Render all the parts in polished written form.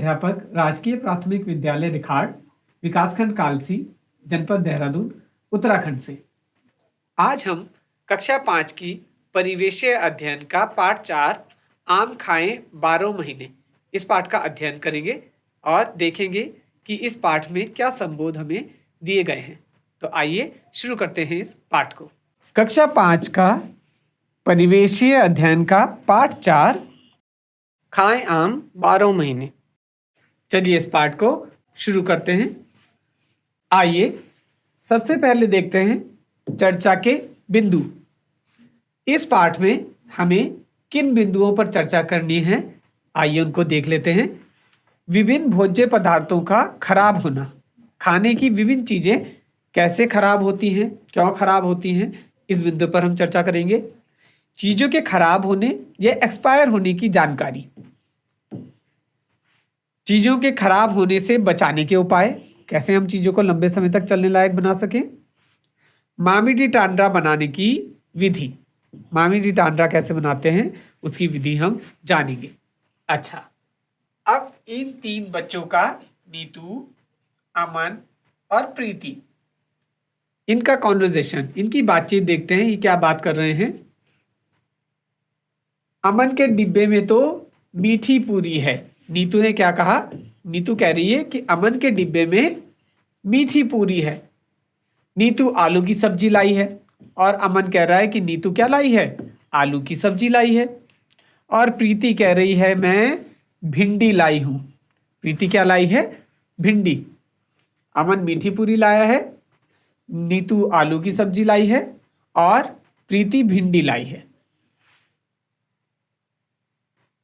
अध्यापक राजकीय प्राथमिक विद्यालय रिखाड़, विकासखंड कालसी, जनपद देहरादून, उत्तराखंड से। आज हम कक्षा 5 की परिवेशीय अध्ययन का पाठ 4 आम खाएं 12 महीने इस पाठ का अध्ययन करेंगे और देखेंगे कि इस पाठ में क्या संबोध हमें दिए गए हैं। तो आइए शुरू करते हैं इस पाठ को। कक्षा 5 का परिवेशीय अध्ययन का पाठ 4 खाएं आम 12 महीने। चलिए इस पाठ को शुरू करते हैं। आइए सबसे पहले देखते हैं चर्चा के बिंदु। इस पाठ में हमें किन बिंदुओं पर चर्चा करनी है, आइए उनको देख लेते हैं। विभिन्न भोज्य पदार्थों का खराब होना, खाने की विभिन्न चीजें कैसे खराब होती हैं, क्यों खराब होती हैं, इस बिंदु पर हम चर्चा करेंगे। चीजों के खराब होने या एक्सपायर होने की जानकारी, चीजों के खराब होने से बचाने के उपाय, कैसे हम चीजों को लंबे समय तक चलने लायक बना सकें। मामिडी टांड्रा बनाने की विधि, मामिडी टांड्रा कैसे बनाते हैं उसकी विधि हम जानेंगे। अच्छा, अब इन 3 बच्चों का, नीतू, अमन और प्रीति, इनका कॉन्वर्सेशन, इनकी बातचीत देखते हैं। ये क्या बात कर रहे हैं। अमन के डिब्बे में तो मीठी पूरी है। नीतू ने क्या कहा? नीतू कह रही है कि अमन के डिब्बे में मीठी पूरी है। नीतू आलू की सब्जी लाई है और अमन कह रहा है कि नीतू क्या लाई है? आलू की सब्जी लाई है। और प्रीति कह रही है मैं भिंडी लाई हूं। प्रीति क्या लाई है? भिंडी। अमन मीठी पूरी लाया है, नीतू आलू की सब्जी लाई है और प्रीति भिंडी लाई है।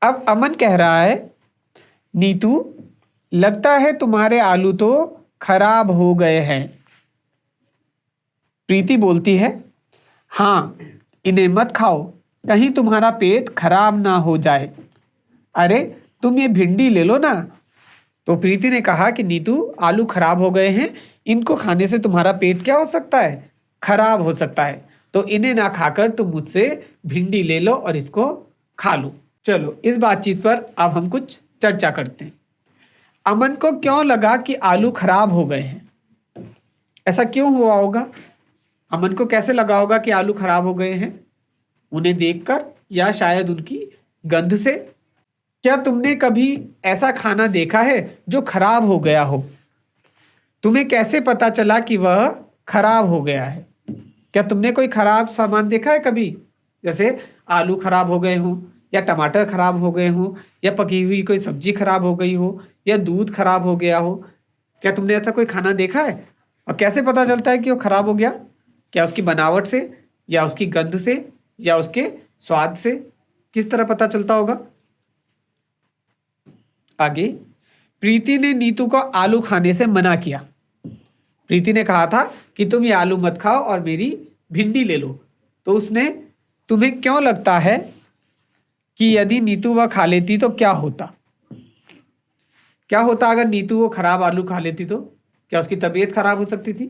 अब अमन कह रहा है, नीतू लगता है तुम्हारे आलू तो खराब हो गए हैं। प्रीति बोलती है, हाँ, इन्हें मत खाओ, कहीं तुम्हारा पेट खराब ना हो जाए। अरे तुम ये भिंडी ले लो ना। तो प्रीति ने कहा कि नीतू आलू खराब हो गए हैं, इनको खाने से तुम्हारा पेट क्या हो सकता है? खराब हो सकता है। तो इन्हें ना खाकर तुम मुझसे भिंडी ले लो और इसको खा लो। चलो इस बातचीत पर अब हम कुछ चर्चा करते हैं। अमन को क्यों लगा कि आलू खराब हो गए हैं? ऐसा क्यों हुआ होगा? अमन को कैसे लगा होगा कि आलू खराब हो गए हैं? उन्हें देखकर या शायद उनकी गंध से? क्या तुमने कभी ऐसा खाना देखा है जो खराब हो गया हो? तुम्हें कैसे पता चला कि वह खराब हो गया है? क्या तुमने कोई खराब सामान देखा है कभी? जैसे आलू खराब हो गए हों, या टमाटर खराब हो गए हों, या पकी हुई कोई सब्जी खराब हो गई हो, या दूध खराब हो गया हो। क्या तुमने ऐसा कोई खाना देखा है? और कैसे पता चलता है कि वो खराब हो गया? क्या उसकी बनावट से, या उसकी गंध से, या उसके स्वाद से? किस तरह पता चलता होगा? आगे, प्रीति ने नीतू को आलू खाने से मना किया। प्रीति ने कहा था कि तुम ये आलू मत खाओ और मेरी भिंडी ले लो। तो उसने, तुम्हें क्यों लगता है कि यदि नीतू वह खा लेती तो क्या होता? क्या होता अगर नीतू वो खराब आलू खा लेती तो? क्या उसकी तबीयत खराब हो सकती थी,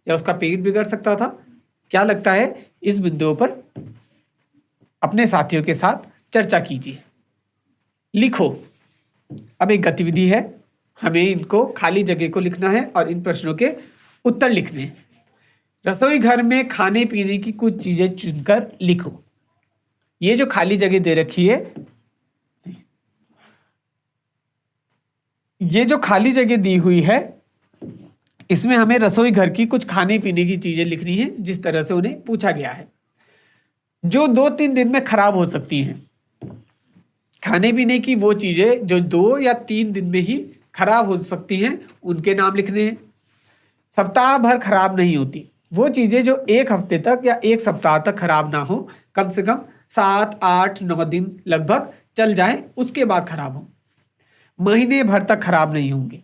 या उसका पेट बिगड़ सकता था? क्या लगता है? इस बिंदुओं पर अपने साथियों के साथ चर्चा कीजिए। लिखो। अब एक गतिविधि है, हमें इनको खाली जगह को लिखना है और इन प्रश्नों के उत्तर लिखने हैं। रसोई घर में खाने पीने की कुछ चीजें चुनकर लिखो। ये जो खाली जगह दे रखी है, ये जो खाली जगह दी हुई है, इसमें हमें रसोई घर की कुछ खाने पीने की चीजें लिखनी है जिस तरह से उन्हें पूछा गया है, जो 2-3 दिन में खराब हो सकती हैं। खाने पीने की वो चीजें जो 2 या 3 दिन में ही खराब हो सकती हैं, उनके नाम लिखने हैं। सप्ताह भर खराब नहीं होती, वो चीजें जो 1 हफ्ते तक या 1 सप्ताह तक खराब ना हो, कम से कम 7, 8, 9 दिन लगभग चल जाए, उसके बाद खराब हो। महीने भर तक खराब नहीं होंगे।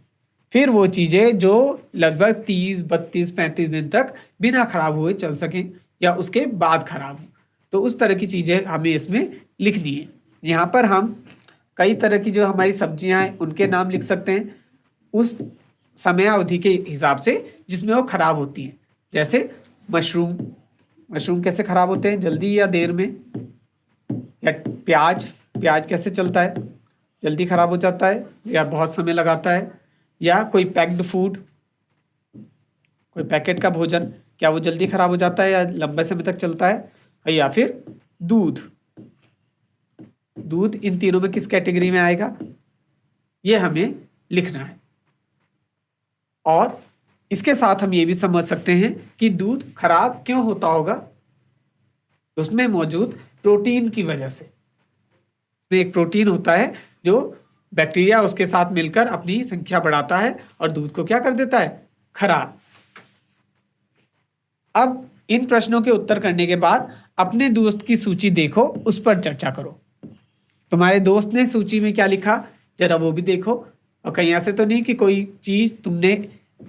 फिर वो चीजें जो लगभग 30, 32, 35 दिन तक बिना खराब हुए चल सकें या उसके बाद खराब हो, तो उस तरह की चीजें हमें इसमें लिखनी है। यहाँ पर हम कई तरह की जो हमारी सब्जियां हैं उनके नाम लिख सकते हैं उस समय अवधि के हिसाब से जिसमें वो खराब होती हैं। जैसे मशरूम कैसे खराब होते हैं, जल्दी या देर में? या प्याज कैसे चलता है? जल्दी खराब हो जाता है या बहुत समय लगाता है, या कोई पैक्ड फूड, कोई पैकेट का भोजन, क्या वो जल्दी खराब हो जाता है या लंबे समय तक चलता है, या फिर दूध, दूध इन तीनों में किस कैटेगरी में आएगा, ये हमें लिखना है। और इसके साथ हम ये भी समझ सकते हैं कि दूध खराब क्यों होता होगा, उसमें मौजूद प्रोटीन की वजह से। उसमें एक प्रोटीन होता है जो बैक्टीरिया उसके साथ मिलकर अपनी संख्या बढ़ाता है और दूध को क्या कर देता है, खराब। अब इन प्रश्नों के उत्तर करने के बाद अपने दोस्त की सूची देखो, उस पर चर्चा करो। तुम्हारे दोस्त ने सूची में क्या लिखा, जरा वो भी देखो। और कहीं ऐसे तो नहीं कि कोई चीज तुमने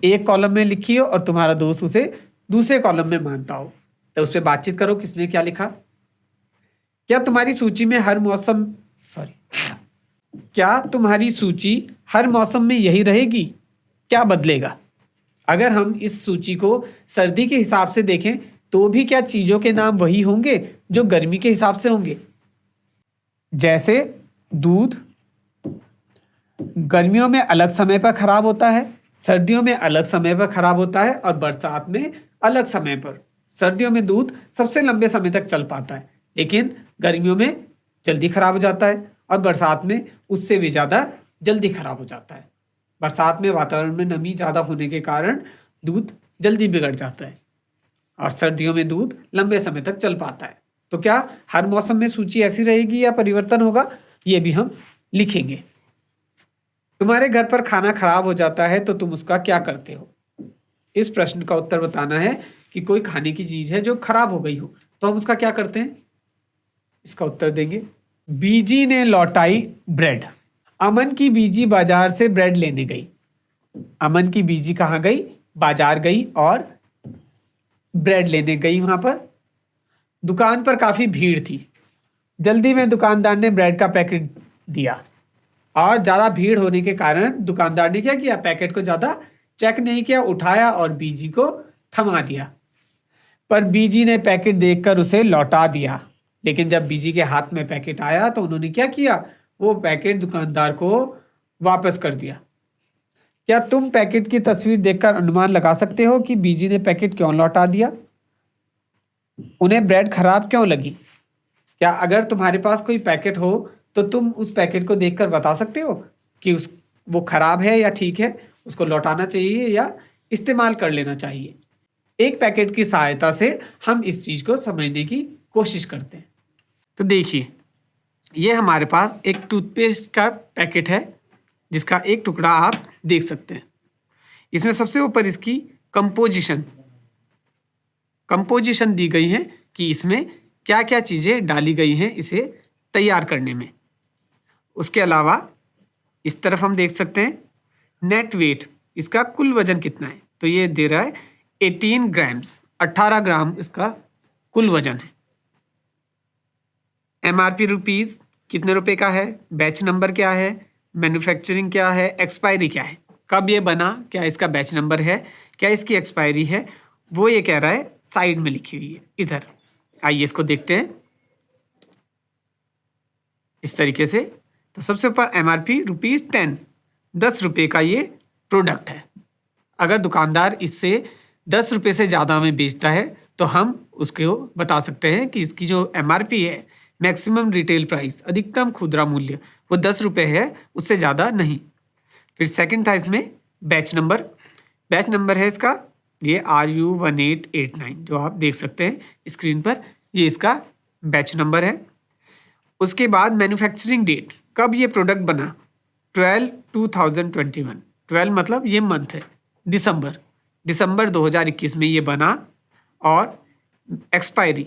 एक कॉलम में लिखी हो और तुम्हारा दोस्त उसे दूसरे कॉलम में मानता हो, तो उस पर बातचीत करो, किसने क्या लिखा। क्या तुम्हारी सूची में हर मौसम क्या तुम्हारी सूची हर मौसम में यही रहेगी, क्या बदलेगा? अगर हम इस सूची को सर्दी के हिसाब से देखें तो भी क्या चीजों के नाम वही होंगे जो गर्मी के हिसाब से होंगे? जैसे दूध गर्मियों में अलग समय पर खराब होता है, सर्दियों में अलग समय पर खराब होता है, और बरसात में अलग समय पर। सर्दियों में दूध सबसे लंबे समय तक चल पाता है, लेकिन गर्मियों में जल्दी खराब हो जाता है, और बरसात में उससे भी ज़्यादा जल्दी खराब हो जाता है। बरसात में वातावरण में नमी ज़्यादा होने के कारण दूध जल्दी बिगड़ जाता है, और सर्दियों में दूध लंबे समय तक चल पाता है। तो क्या हर मौसम में सूची ऐसी रहेगी या परिवर्तन होगा, ये भी हम लिखेंगे। तुम्हारे घर पर खाना खराब हो जाता है तो तुम उसका क्या करते हो? इस प्रश्न का उत्तर बताना है कि कोई खाने की चीज है जो खराब हो गई हो, तो हम उसका क्या करते हैं, इसका उत्तर देंगे। बीजी ने लौटाई ब्रेड। अमन की बीजी बाजार से ब्रेड लेने गई। अमन की बीजी कहाँ गई, बाजार गई और ब्रेड लेने गई। वहां पर दुकान पर काफी भीड़ थी। जल्दी में दुकानदार ने ब्रेड का पैकेट दिया, और ज्यादा भीड़ होने के कारण दुकानदार ने क्या किया, पैकेट को ज्यादा चेक नहीं किया, उठाया और बीजी को थमा दिया। पर बीजी ने पैकेट देखकर उसे लौटा दिया। लेकिन जब बीजी के हाथ में पैकेट आया तो उन्होंने क्या किया, वो पैकेट दुकानदार को वापस कर दिया। क्या तुम पैकेट की तस्वीर देखकर अनुमान लगा सकते हो कि बीजी ने पैकेट क्यों लौटा दिया? उन्हें ब्रेड खराब क्यों लगी? क्या अगर तुम्हारे पास कोई पैकेट हो तो तुम उस पैकेट को देखकर बता सकते हो कि वो खराब है या ठीक है, उसको लौटाना चाहिए या इस्तेमाल कर लेना चाहिए? एक पैकेट की सहायता से हम इस चीज को समझने की कोशिश करते हैं। तो देखिए, ये हमारे पास एक टूथपेस्ट का पैकेट है जिसका एक टुकड़ा आप देख सकते हैं। इसमें सबसे ऊपर इसकी कंपोजिशन दी गई है कि इसमें क्या क्या चीज़ें डाली गई हैं इसे तैयार करने में। उसके अलावा इस तरफ हम देख सकते हैं नेट वेट, इसका कुल वजन कितना है, तो ये दे रहा है 18 ग्राम्स, 18 ग्राम इसका कुल वजन है। MRP रुपीज़ कितने रुपए का है, बैच नंबर क्या है, मैन्युफैक्चरिंग क्या है, एक्सपायरी क्या है, कब ये बना, क्या इसका बैच नंबर है, क्या इसकी एक्सपायरी है, वो ये कह रहा है साइड में लिखी हुई है इधर। आइए इसको देखते हैं इस तरीके से। तो सबसे ऊपर MRP रुपीज़ 10, 10 रुपये का ये प्रोडक्ट है। अगर दुकानदार इससे 10 रुपये से ज़्यादा में बेचता है तो हम उसको बता सकते हैं कि इसकी जो MRP है, मैक्सिमम रिटेल प्राइस, अधिकतम खुदरा मूल्य, वो 10 रुपये है, उससे ज़्यादा नहीं। फिर सेकंड था इसमें बैच नंबर है इसका, ये RU1889 जो आप देख सकते हैं स्क्रीन पर, ये इसका बैच नंबर है। उसके बाद मैन्युफैक्चरिंग डेट, कब ये प्रोडक्ट बना, 12/2021, 12 मतलब ये मंथ है, दिसंबर 2021 में ये बना। और एक्सपायरी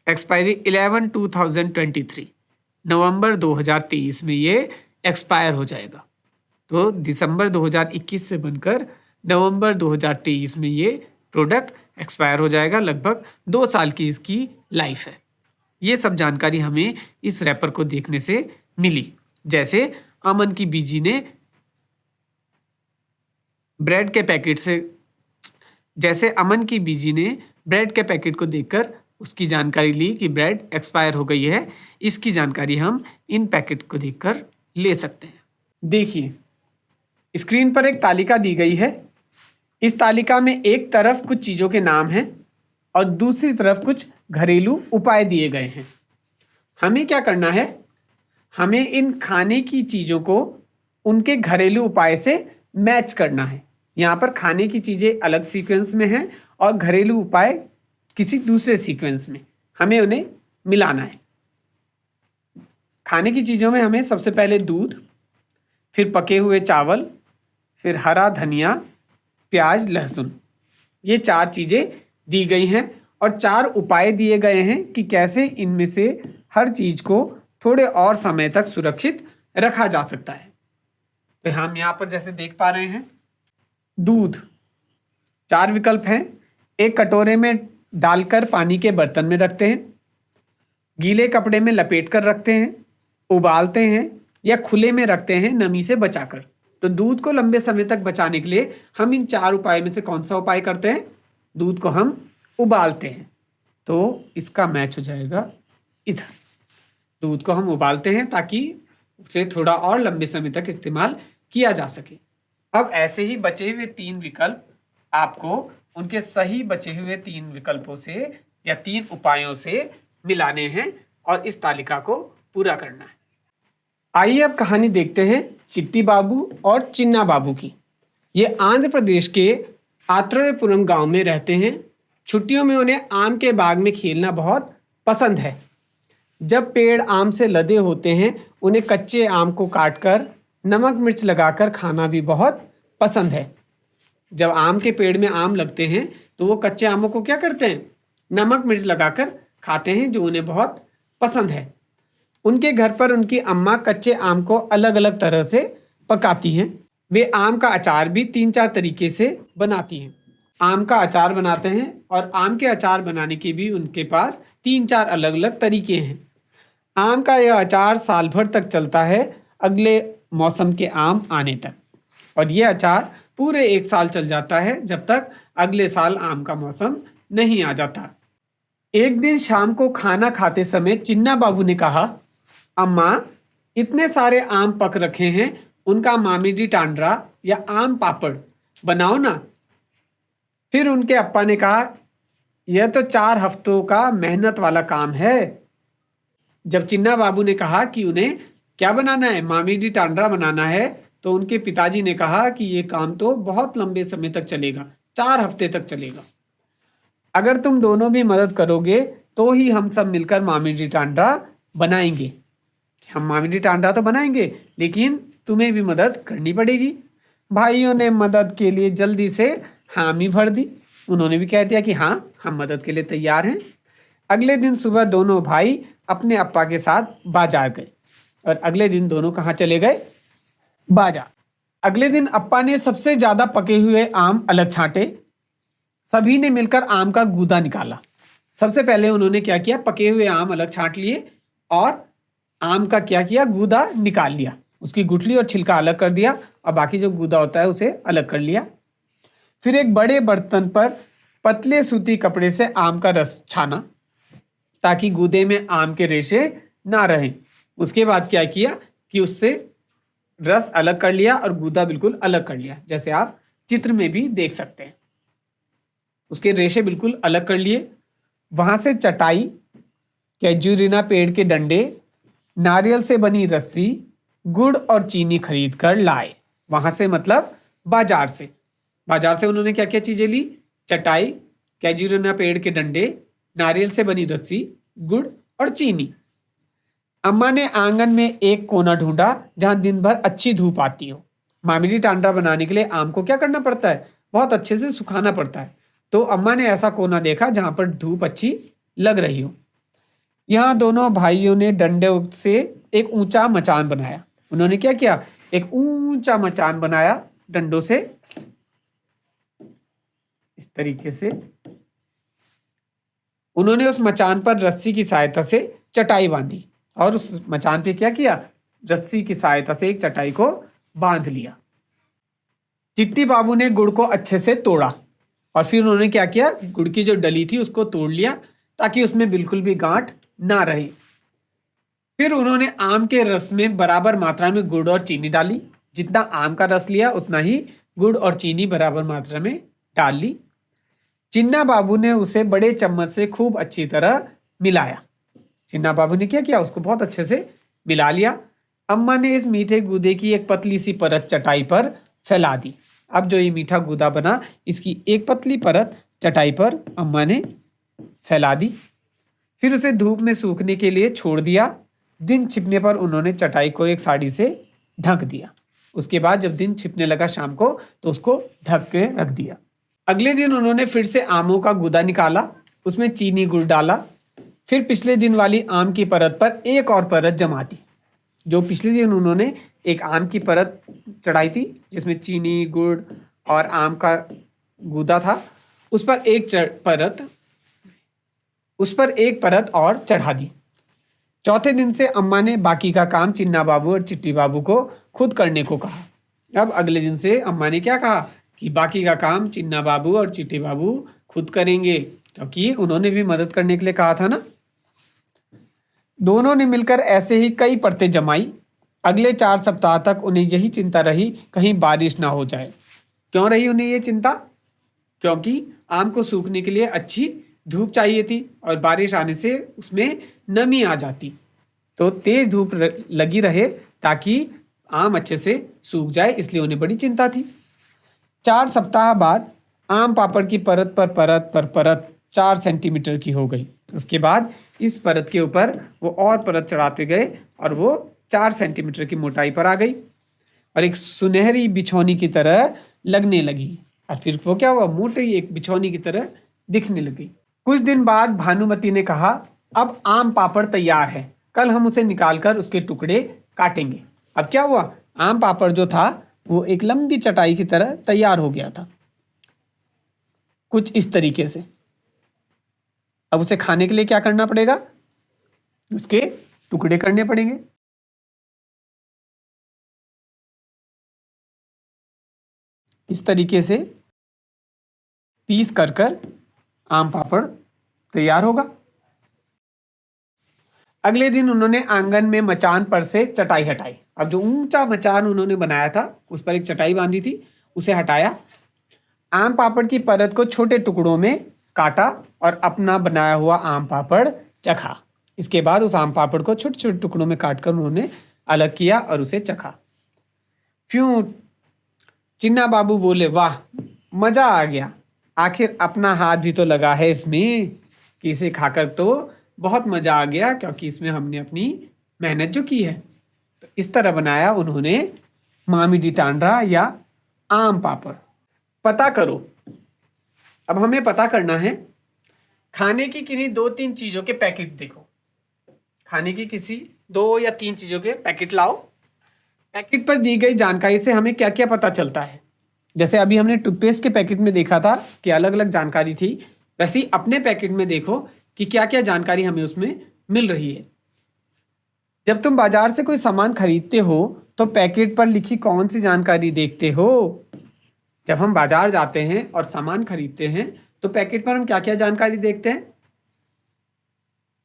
11/2023, नवंबर 2023 में ये एक्सपायर हो जाएगा। तो दिसंबर 2021 से बनकर नवंबर 2023 में ये प्रोडक्ट एक्सपायर हो जाएगा। लगभग 2 साल की इसकी लाइफ है। ये सब जानकारी हमें इस रैपर को देखने से मिली। जैसे अमन की बीजी ने ब्रेड के पैकेट को देखकर उसकी जानकारी ली कि ब्रेड एक्सपायर हो गई है। इसकी जानकारी हम इन पैकेट को देखकर ले सकते हैं। देखिए, स्क्रीन पर एक तालिका दी गई है। इस तालिका में एक तरफ कुछ चीज़ों के नाम हैं और दूसरी तरफ कुछ घरेलू उपाय दिए गए हैं। हमें क्या करना है? हमें इन खाने की चीज़ों को उनके घरेलू उपाय से मैच करना है। यहाँ पर खाने की चीज़ें अलग सीक्वेंस में हैं और घरेलू उपाय किसी दूसरे सीक्वेंस में। हमें उन्हें मिलाना है। खाने की चीज़ों में हमें सबसे पहले दूध, फिर पके हुए चावल, फिर हरा धनिया, प्याज, लहसुन, ये 4 चीज़ें दी गई हैं और 4 उपाय दिए गए हैं कि कैसे इनमें से हर चीज़ को थोड़े और समय तक सुरक्षित रखा जा सकता है। तो हम यहाँ पर जैसे देख पा रहे हैं, दूध 4 विकल्प हैं। एक कटोरे में डालकर पानी के बर्तन में रखते हैं, गीले कपड़े में लपेट कर रखते हैं, उबालते हैं या खुले में रखते हैं नमी से बचाकर। तो दूध को लंबे समय तक बचाने के लिए हम इन 4 उपाय में से कौन सा उपाय करते हैं? दूध को हम उबालते हैं। तो इसका मैच हो जाएगा इधर। दूध को हम उबालते हैं ताकि उसे थोड़ा और लंबे समय तक इस्तेमाल किया जा सके। अब ऐसे ही बचे हुए 3 विकल्प आपको उनके सही बचे हुए 3 विकल्पों से या 3 उपायों से मिलाने हैं और इस तालिका को पूरा करना है। आइए अब कहानी देखते हैं चिट्टी बाबू और चिन्ना बाबू की। ये आंध्र प्रदेश के आत्रयपुरम गांव में रहते हैं। छुट्टियों में उन्हें आम के बाग में खेलना बहुत पसंद है। जब पेड़ आम से लदे होते हैं, उन्हें कच्चे आम को काटकर नमक मिर्च लगाकर खाना भी बहुत पसंद है। जब आम के पेड़ में आम लगते हैं तो वो कच्चे आमों को क्या करते हैं? नमक मिर्च लगाकर खाते हैं, जो उन्हें बहुत पसंद है। उनके घर पर उनकी अम्मा कच्चे आम को अलग अलग तरह से पकाती हैं। वे आम का अचार भी 3-4 तरीके से बनाती हैं। आम का अचार बनाते हैं और आम के अचार बनाने के भी उनके पास 3-4 अलग अलग तरीके हैं। आम का यह अचार साल भर तक चलता है, अगले मौसम के आम आने तक, और यह अचार पूरे 1 साल चल जाता है जब तक अगले साल आम का मौसम नहीं आ जाता। एक दिन शाम को खाना खाते समय चिन्ना बाबू ने कहा, अम्मा, इतने सारे आम पक रखे हैं, उनका मामिडी टांडरा या आम पापड़ बनाओ ना। फिर उनके अप्पा ने कहा, यह तो 4 हफ्तों का मेहनत वाला काम है। जब चिन्ना बाबू ने कहा कि उन्हें क्या बनाना है, मामिडी टांडरा बनाना है, तो उनके पिताजी ने कहा कि यह काम तो बहुत लंबे समय तक चलेगा, 4 हफ्ते तक चलेगा। अगर तुम दोनों भी मदद करोगे तो ही हम सब मिलकर मामिडी टांडरा बनाएंगे। हम मामिडी टांडरा तो बनाएंगे, लेकिन तुम्हें भी मदद करनी पड़ेगी। भाइयों ने मदद के लिए जल्दी से हामी भर दी। उन्होंने भी कह दिया कि हाँ, हम मदद के लिए तैयार हैं। अगले दिन सुबह दोनों भाई अपने अप्पा के साथ बाजार गए। और अगले दिन दोनों कहाँ चले गए? बाजार। अगले दिन अप्पा ने सबसे ज़्यादा पके हुए आम अलग छांटे। सभी ने मिलकर आम का गूदा निकाला। सबसे पहले उन्होंने क्या किया? पके हुए आम अलग छांट लिए और आम का क्या किया? गूदा निकाल लिया। उसकी गुठली और छिलका अलग कर दिया और बाकी जो गूदा होता है उसे अलग कर लिया। फिर एक बड़े बर्तन पर पतले सूती कपड़े से आम का रस छाना ताकि गूदे में आम के रेशे ना रहें। उसके बाद क्या किया कि उससे रस अलग कर लिया और गूदा बिल्कुल अलग कर लिया, जैसे आप चित्र में भी देख सकते हैं। उसके रेशे बिल्कुल अलग कर लिए। वहां से चटाई, कैजुरिना पेड़ के डंडे, नारियल से बनी रस्सी, गुड़ और चीनी खरीद कर लाए। वहां से मतलब बाजार से। बाजार से उन्होंने क्या क्या चीजें ली? चटाई, कैजुरिना पेड़ के डंडे, नारियल से बनी रस्सी, गुड़ और चीनी। अम्मा ने आंगन में एक कोना ढूंढा जहां दिन भर अच्छी धूप आती हो। मामिडी टांडरा बनाने के लिए आम को क्या करना पड़ता है? बहुत अच्छे से सुखाना पड़ता है। तो अम्मा ने ऐसा कोना देखा जहां पर धूप अच्छी लग रही हो। यहाँ दोनों भाइयों ने डंडे से एक ऊंचा मचान बनाया। उन्होंने क्या किया? एक ऊंचा मचान बनाया डंडों से, इस तरीके से। उन्होंने उस मचान पर रस्सी की सहायता से चटाई बांधी और उस मचान पे क्या किया? रस्सी की सहायता से एक चटाई को बांध लिया। चिट्टी बाबू ने गुड़ को अच्छे से तोड़ा और फिर उन्होंने क्या किया? गुड़ की जो डली थी उसको तोड़ लिया ताकि उसमें बिल्कुल भी गांठ ना रहे। फिर उन्होंने आम के रस में बराबर मात्रा में गुड़ और चीनी डाली। जितना आम का रस लिया उतना ही गुड़ और चीनी बराबर मात्रा में डाल ली। चिन्ना बाबू ने उसे बड़े चम्मच से खूब अच्छी तरह मिलाया। चिन्ना बाबू ने क्या किया, उसको बहुत अच्छे से मिला लिया। अम्मा ने इस मीठे गूदे की एक पतली सी परत चटाई पर फैला दी। अब जो ये मीठा गूदा बना, इसकी एक पतली परत चटाई पर अम्मा ने फैला दी। फिर उसे धूप में सूखने के लिए छोड़ दिया। दिन छिपने पर उन्होंने चटाई को एक साड़ी से ढक दिया। उसके बाद जब दिन छिपने लगा शाम को, तो उसको ढक के रख दिया। अगले दिन उन्होंने फिर से आमों का गूदा निकाला, उसमें चीनी गुड़ डाला। फिर पिछले दिन वाली आम की परत पर एक और परत जमा दी। जो पिछले दिन उन्होंने एक आम की परत चढ़ाई थी जिसमें चीनी गुड़ और आम का गूदा था, उस पर एक परत और चढ़ा दी। चौथे दिन से अम्मा ने बाकी का काम चिन्ना बाबू और चिट्टी बाबू को खुद करने को कहा। अब अगले दिन से अम्मा ने क्या कहा कि बाकी का काम चिन्ना बाबू और चिट्टी बाबू खुद करेंगे, क्योंकि उन्होंने भी मदद करने के लिए कहा था ना। दोनों ने मिलकर ऐसे ही कई परतें जमाई। अगले 4 सप्ताह तक उन्हें यही चिंता रही कहीं बारिश ना हो जाए। क्यों रही उन्हें ये चिंता? क्योंकि आम को सूखने के लिए अच्छी धूप चाहिए थी और बारिश आने से उसमें नमी आ जाती, तो तेज धूप लगी रहे ताकि आम अच्छे से सूख जाए, इसलिए उन्हें बड़ी चिंता थी। 4 सप्ताह बाद आम पापड़ की परत पर परत 4 सेंटीमीटर की हो गई। उसके बाद इस परत के ऊपर वो और परत चढ़ाते गए और वो 4 सेंटीमीटर की मोटाई पर आ गई और एक सुनहरी बिछौनी की तरह लगने लगी। और फिर वो क्या हुआ, मोटी एक बिछौनी की तरह दिखने लगी। कुछ दिन बाद भानुमति ने कहा, अब आम पापड़ तैयार है, कल हम उसे निकालकर उसके टुकड़े काटेंगे। अब क्या हुआ, आम पापड़ जो था वो एक लंबी चटाई की तरह तैयार हो गया था, कुछ इस तरीके से। अब उसे खाने के लिए क्या करना पड़ेगा, उसके टुकड़े करने पड़ेंगे। इस तरीके से पीस कर आम पापड़ तैयार होगा। अगले दिन उन्होंने आंगन में मचान पर से चटाई हटाई। अब जो ऊंचा मचान उन्होंने बनाया था उस पर एक चटाई बांधी थी, उसे हटाया। आम पापड़ की परत को छोटे टुकड़ों में काटा और अपना बनाया हुआ आम पापड़ चखा। इसके बाद उस आम पापड़ को छोटे छोटे टुकड़ों में काटकर उन्होंने अलग किया और उसे चखा। फ्यूं, चिन्ना बाबू बोले, वाह मजा आ गया, आखिर अपना हाथ भी तो लगा है इसमें, कि इसे खाकर तो बहुत मजा आ गया, क्योंकि इसमें हमने अपनी मेहनत जो की है। तो इस तरह बनाया उन्होंने मामी डी टांड्रा या आम पापड़। पता करो, अब हमें पता करना है खाने की किन्हीं 2-3 चीजों के पैकेट। देखो, खाने की किसी 2 या 3 चीजों के पैकेट लाओ। पैकेट पर दी गई जानकारी से हमें क्या क्या पता चलता है। जैसे अभी हमने टूथपेस्ट के पैकेट में देखा था कि अलग अलग जानकारी थी, वैसे ही अपने पैकेट में देखो कि क्या क्या जानकारी हमें उसमें मिल रही है। जब तुम बाजार से कोई सामान खरीदते हो तो पैकेट पर लिखी कौन सी जानकारी देखते हो? जब हम बाजार जाते हैं और सामान खरीदते हैं तो पैकेट पर हम क्या क्या जानकारी देखते हैं?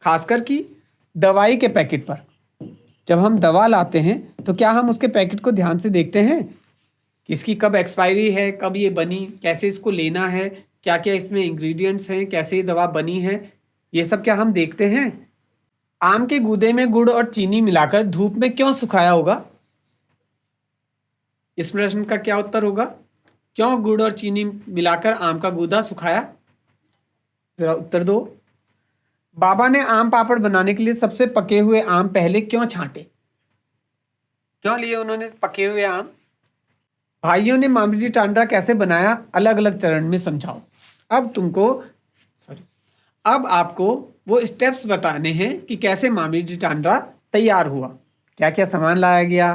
खासकर कि दवाई के पैकेट पर जब हम दवा लाते हैं तो क्या हम उसके पैकेट को ध्यान से देखते हैं कि इसकी कब एक्सपायरी है, कब ये बनी, कैसे इसको लेना है, क्या क्या इसमें इंग्रेडिएंट्स हैं, कैसे ये दवा बनी है, ये सब क्या हम देखते हैं? आम के गूदे में गुड़ और चीनी मिलाकर धूप में क्यों सुखाया होगा? इस प्रश्न का क्या उत्तर होगा? क्यों गुड़ और चीनी मिलाकर आम का गूदा सुखाया? जरा उत्तर दो। बाबा ने आम पापड़ बनाने के लिए सबसे पके हुए आम पहले क्यों छांटे? क्यों लिए उन्होंने पके हुए आम? भाइयों ने मामी जी टांड्रा कैसे बनाया, अलग अलग चरण में समझाओ। अब आपको वो स्टेप्स बताने हैं कि कैसे मामी जी टांड्रा तैयार हुआ, क्या क्या सामान लाया गया,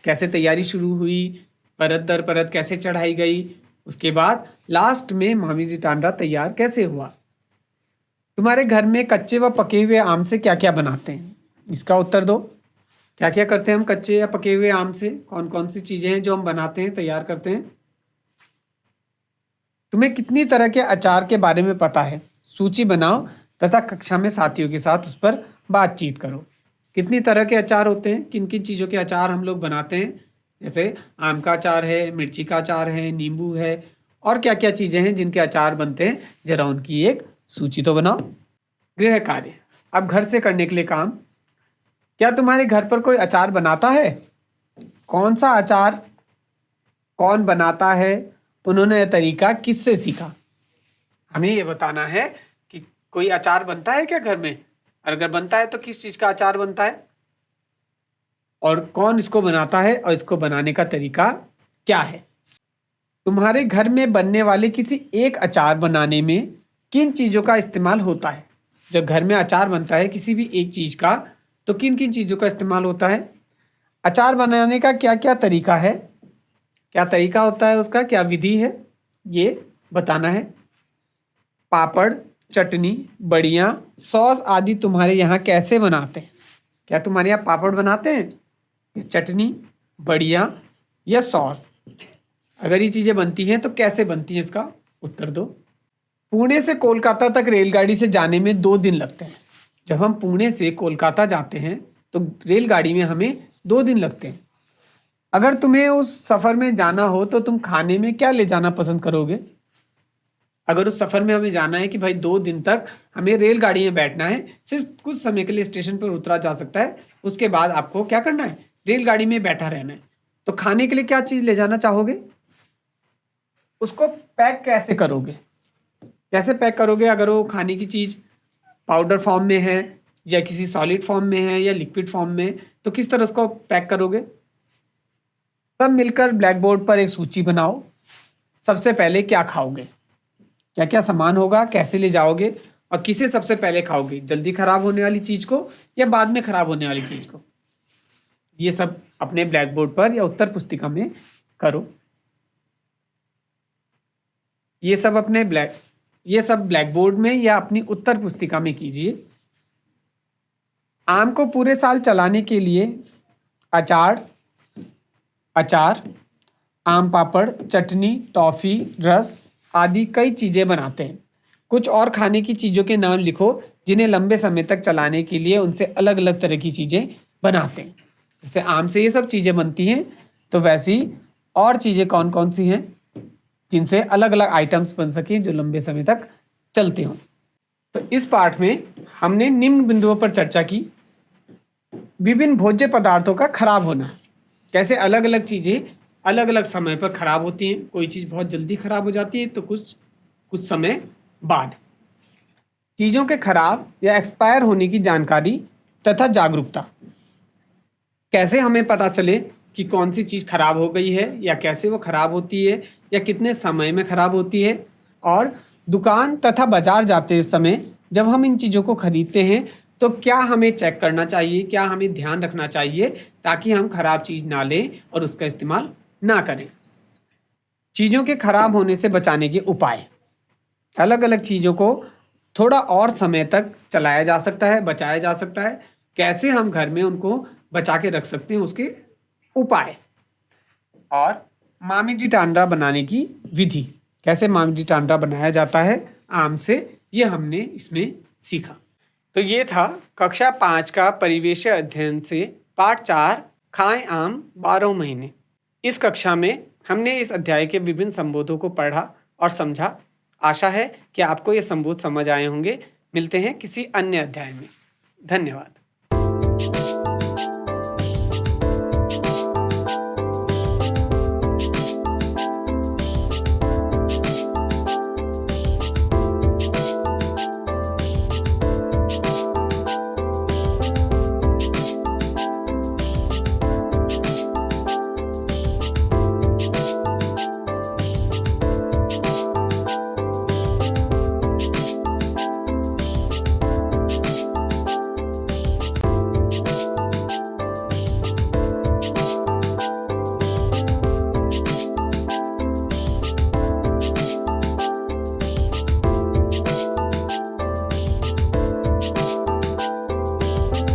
कैसे तैयारी शुरू हुई, परत दर परत कैसे चढ़ाई गई, उसके बाद लास्ट में मामी जी टांड्रा तैयार कैसे हुआ। तुम्हारे घर में कच्चे व पके हुए आम से क्या क्या बनाते हैं? इसका उत्तर दो। क्या क्या करते हैं हम कच्चे या पके हुए आम से? कौन कौन सी चीजें हैं जो हम बनाते हैं, तैयार करते हैं? तुम्हें कितनी तरह के अचार के बारे में पता है? सूची बनाओ तथा कक्षा में साथियों के साथ उस पर बातचीत करो। कितनी तरह के अचार होते हैं, किन किन चीज़ों के अचार हम लोग बनाते हैं, जैसे आम का अचार है, मिर्ची का अचार है, नींबू है, और क्या क्या चीज़ें हैं जिनके अचार बनते हैं, जरा उनकी एक सूची तो बनाओ। गृह कार्य, अब घर से करने के लिए काम। क्या तुम्हारे घर पर कोई अचार बनाता है? कौन सा अचार कौन बनाता है? उन्होंने यह तरीका किससे सीखा? हमें ये बताना है कि कोई अचार बनता है क्या घर में, और अगर बनता है तो किस चीज़ का अचार बनता है, और कौन इसको बनाता है, और इसको बनाने का तरीका क्या है। तुम्हारे घर में बनने वाले किसी एक अचार बनाने में किन चीज़ों का इस्तेमाल होता है? जब घर में अचार बनता है किसी भी एक चीज़ का, तो किन किन चीज़ों का इस्तेमाल होता है? अचार बनाने का क्या क्या तरीका है, क्या तरीका होता है उसका, क्या विधि है, ये बताना है। पापड़, चटनी, बड़ियाँ, सॉस आदि तुम्हारे यहाँ कैसे बनाते हैं? क्या तुम्हारे यहाँ पापड़ बनाते हैं, या चटनी, बढ़िया या सॉस? अगर ये चीज़ें बनती हैं तो कैसे बनती हैं, इसका उत्तर दो। पुणे से कोलकाता तक रेलगाड़ी से जाने में 2 दिन लगते हैं। जब हम पुणे से कोलकाता जाते हैं तो रेलगाड़ी में हमें 2 दिन लगते हैं। अगर तुम्हें उस सफ़र में जाना हो तो तुम खाने में क्या ले जाना पसंद करोगे? अगर उस सफ़र में हमें जाना है कि भाई 2 दिन तक हमें रेलगाड़ी में बैठना है, सिर्फ कुछ समय के लिए स्टेशन पर उतरा जा सकता है, उसके बाद आपको क्या करना है, रेलगाड़ी में बैठा रहना है, तो खाने के लिए क्या चीज़ ले जाना चाहोगे? उसको पैक कैसे करोगे, कैसे पैक करोगे? अगर वो खाने की चीज़ पाउडर फॉर्म में है, या किसी सॉलिड फॉर्म में है, या लिक्विड फॉर्म में, तो किस तरह उसको पैक करोगे? सब मिलकर ब्लैक बोर्ड पर एक सूची बनाओ। सबसे पहले क्या खाओगे, क्या क्या सामान होगा, कैसे ले जाओगे, और किसे सबसे पहले खाओगे, जल्दी खराब होने वाली चीज़ को या बाद में खराब होने वाली चीज़ को? ये सब अपने ब्लैक बोर्ड पर या उत्तर पुस्तिका में करो। ये सब ब्लैक बोर्ड में या अपनी उत्तर पुस्तिका में कीजिए। आम को पूरे साल चलाने के लिए अचार, आम पापड़, चटनी, टॉफ़ी, रस आदि कई चीज़ें बनाते हैं। कुछ और खाने की चीज़ों के नाम लिखो जिन्हें लंबे समय तक चलाने के लिए उनसे अलग अलग तरह की चीज़ें बनाते हैं। जैसे आम से ये सब चीज़ें बनती हैं, तो वैसी और चीज़ें कौन कौन सी हैं जिनसे अलग अलग आइटम्स बन सकें जो लंबे समय तक चलते हों। तो इस पाठ में हमने निम्न बिंदुओं पर चर्चा की। विभिन्न भोज्य पदार्थों का खराब होना, कैसे अलग अलग चीज़ें अलग अलग समय पर खराब होती हैं। कोई चीज़ बहुत जल्दी खराब हो जाती है तो कुछ समय बाद। चीज़ों के खराब या एक्सपायर होने की जानकारी तथा जागरूकता, कैसे हमें पता चले कि कौन सी चीज़ खराब हो गई है, या कैसे वो खराब होती है, या कितने समय में खराब होती है। और दुकान तथा बाजार जाते समय जब हम इन चीज़ों को खरीदते हैं तो क्या हमें चेक करना चाहिए, क्या हमें ध्यान रखना चाहिए, ताकि हम खराब चीज़ ना लें और उसका इस्तेमाल ना करें। चीज़ों के खराब होने से बचाने के उपाय, अलग अलग चीज़ों को थोड़ा और समय तक चलाया जा सकता है, बचाया जा सकता है। कैसे हम घर में उनको बचा के रख सकते हैं, उसके उपाय। और मामिडी टांडरा बनाने की विधि, कैसे मामिडी टांडरा बनाया जाता है आम से, ये हमने इसमें सीखा। तो ये था कक्षा 5 का परिवेशीय अध्ययन से पाठ 4 खाएं आम 12 महीने। इस कक्षा में हमने इस अध्याय के विभिन्न संबोधों को पढ़ा और समझा। आशा है कि आपको ये संबोध समझ आए होंगे। मिलते हैं किसी अन्य अध्याय में। धन्यवाद।